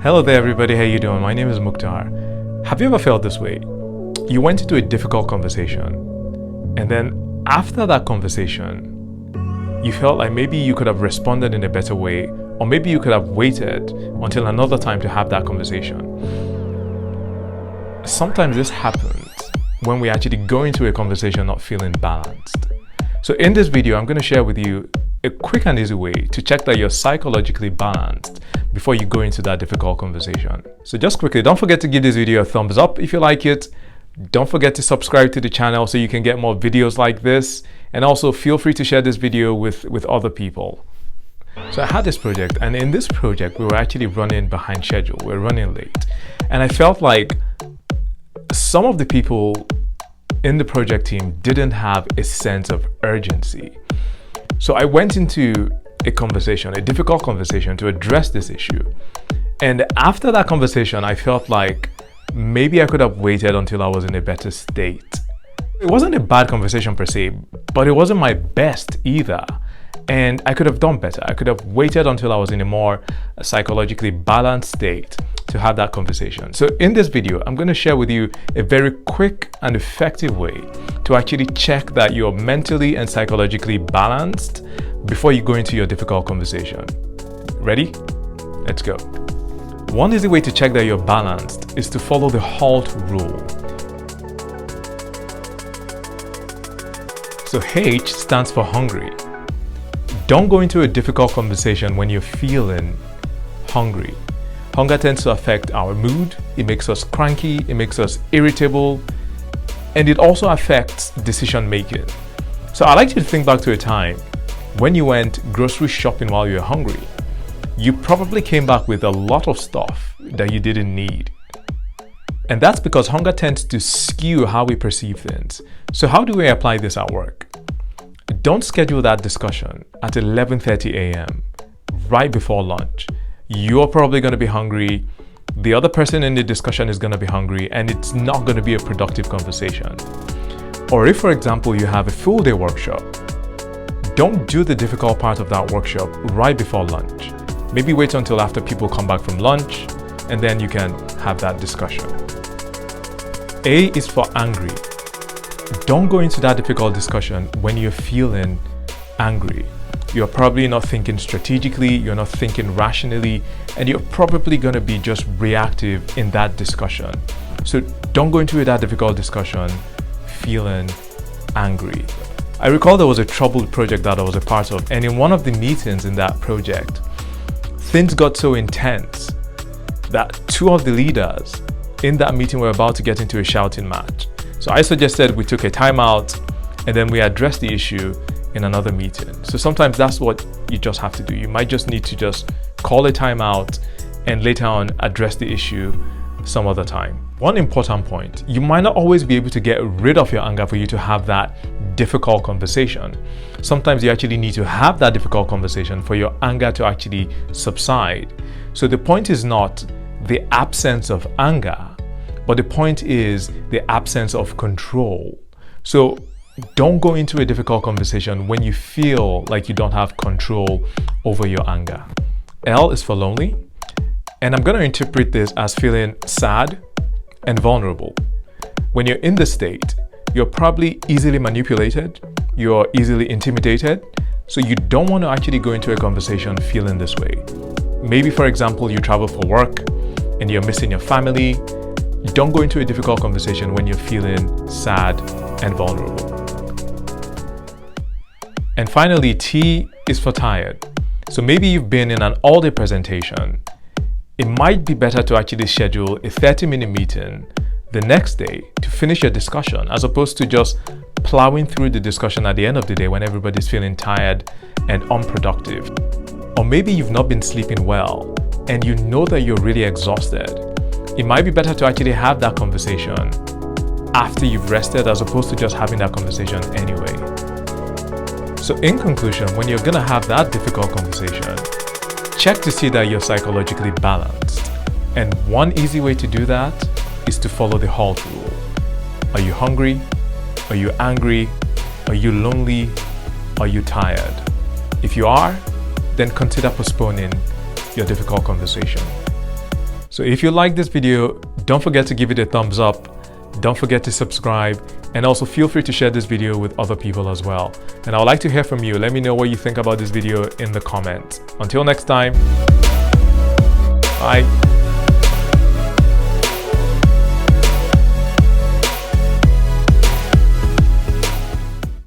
Hello there everybody, how you doing? My name is Mukhtar. Have you ever felt this way? You went into a difficult conversation and then after that conversation, you felt like maybe you could have responded in a better way, or maybe you could have waited until another time to have that conversation. Sometimes this happens when we actually go into a conversation not feeling balanced. So in this video, I'm going to share with you a quick and easy way to check that you're psychologically balanced before you go into that difficult conversation. So just quickly, don't forget to give this video a thumbs up if you like it. Don't forget to subscribe to the channel so you can get more videos like this. And also feel free to share this video with other people. So I had this project, and in this project, we were actually running behind schedule. We were running late. And I felt like some of the people in the project team didn't have a sense of urgency. So I went into a conversation, a difficult conversation, to address this issue. And after that conversation, I felt like maybe I could have waited until I was in a better state. It wasn't a bad conversation per se, but it wasn't my best either. And I could have done better. I could have waited until I was in a more psychologically balanced state to have that conversation. So in this video, I'm going to share with you a very quick and effective way to actually check that you're mentally and psychologically balanced before you go into your difficult conversation. Ready? Let's go. One easy way to check that you're balanced is to follow the HALT rule. So H stands for hungry. Don't go into a difficult conversation when you're feeling hungry. Hunger tends to affect our mood, it makes us cranky, it makes us irritable, and it also affects decision making. So I'd like you to think back to a time when you went grocery shopping while you were hungry. You probably came back with a lot of stuff that you didn't need. And that's because hunger tends to skew how we perceive things. So how do we apply this at work? Don't schedule that discussion at 11:30 a.m. right before lunch. You're probably going to be hungry. The other person in the discussion is going to be hungry, and it's not going to be a productive conversation. Or if, for example, you have a full day workshop, don't do the difficult part of that workshop right before lunch. Maybe wait until after people come back from lunch, and then you can have that discussion. A is for angry. Don't go into that difficult discussion when you're feeling angry. You're probably not thinking strategically, you're not thinking rationally, and you're probably going to be just reactive in that discussion. So don't go into that difficult discussion feeling angry. I recall there was a troubled project that I was a part of, and in one of the meetings in that project, things got so intense that two of the leaders in that meeting were about to get into a shouting match. So I suggested we took a timeout and then we addressed the issue in another meeting. So sometimes that's what you just have to do. You might just need to just call a timeout and later on address the issue some other time. One important point, you might not always be able to get rid of your anger for you to have that difficult conversation. Sometimes you actually need to have that difficult conversation for your anger to actually subside. So the point is not the absence of anger, but the point is the absence of control. So don't go into a difficult conversation when you feel like you don't have control over your anger. L is for lonely, and I'm going to interpret this as feeling sad and vulnerable. When you're in this state, you're probably easily manipulated, you're easily intimidated, so you don't want to actually go into a conversation feeling this way. Maybe, for example, you travel for work and you're missing your family. Don't go into a difficult conversation when you're feeling sad and vulnerable. And finally, T is for tired. So maybe you've been in an all-day presentation. It might be better to actually schedule a 30-minute meeting the next day to finish your discussion, as opposed to just plowing through the discussion at the end of the day when everybody's feeling tired and unproductive. Or maybe you've not been sleeping well and you know that you're really exhausted. It might be better to actually have that conversation after you've rested, as opposed to just having that conversation anyway. So in conclusion, when you're gonna have that difficult conversation, check to see that you're psychologically balanced. And one easy way to do that is to follow the HALT rule. Are you hungry? Are you angry? Are you lonely? Are you tired? If you are, then consider postponing your difficult conversation. So if you like this video, don't forget to give it a thumbs up. Don't forget to subscribe, and also feel free to share this video with other people as well. And I would like to hear from you. Let me know what you think about this video in the comments. Until next time, bye.